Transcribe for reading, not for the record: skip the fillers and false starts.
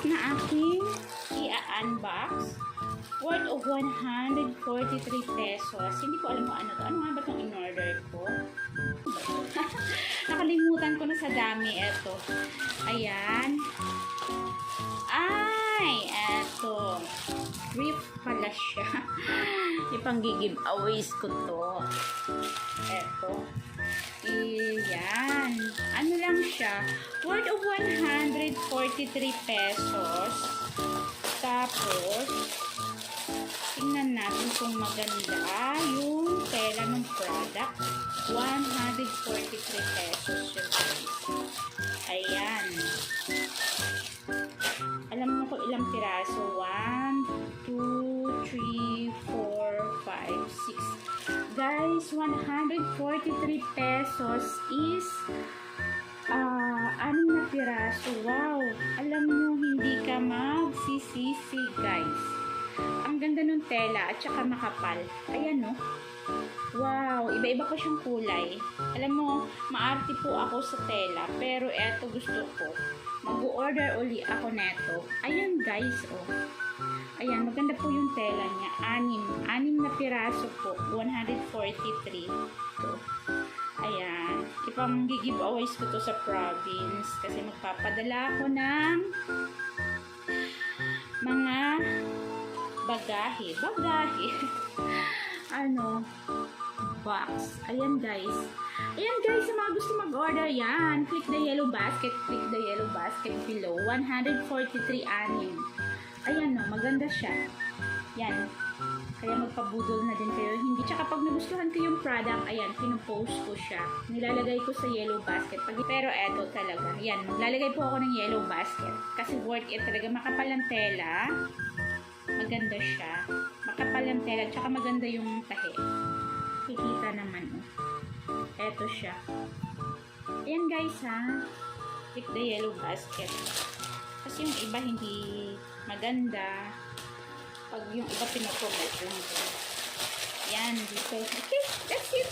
na aking i-unbox. Worth of 143 pesos. Hindi ko alam kung ano to. Ano nga ba itong in-order ko? Nakalimutan ko na sa dami. Eto. Ayan. Ay, eto. Brief pala siya. Ipang-giveaways ko to. Eto. Iyan. Ano lang siya? Worth of 143 pesos. Tapos, tingnan natin kung maganda yung tela ng product. 143 pesos yun, guys. Ayan. Alam mo kung ilang piraso? 1, 2, 3, 4, 5, 6. Guys, 143 pesos is 6 na piraso. Wow! Alam nyo, hindi ka magsisisi, guys. Ang ganda ng tela at saka makapal. Ayan, no? Wow! Iba-iba pa siyang kulay. Alam mo, maarte po ako sa tela. Pero eto gusto ko. Mag-order uli ako neto. Ayan, guys, oh. Ayan, maganda po yung tela niya. 6 na piraso po. 143. So, ayan. Ipang giveaways ko to sa province. Kasi magpapadala ako ng mga bagahe. Ano? Box. Ayan, guys. Ayan, guys. Sa mga gusto mag-order yan, click the yellow basket. Click the yellow basket below. 143 anim. Ayan, no. Maganda siya. Yan. Kaya magpabudol na din kayo. Hindi. Tsaka pag nagustuhan ko yung product, ayan, pinupost ko siya. Nilalagay ko sa yellow basket. Pero eto talaga. Yan. Maglalagay po ako ng yellow basket. Kasi worth it talaga. Makapal ang tela. Maganda siya. Makapal ang tela. Tsaka maganda yung tahi. Kikita naman. Eto siya. Ayan, guys, ha. Click the yellow basket. Kasi yung iba hindi maganda. Pag yung iba pinapromote. Yan, dito. Okay, that's it.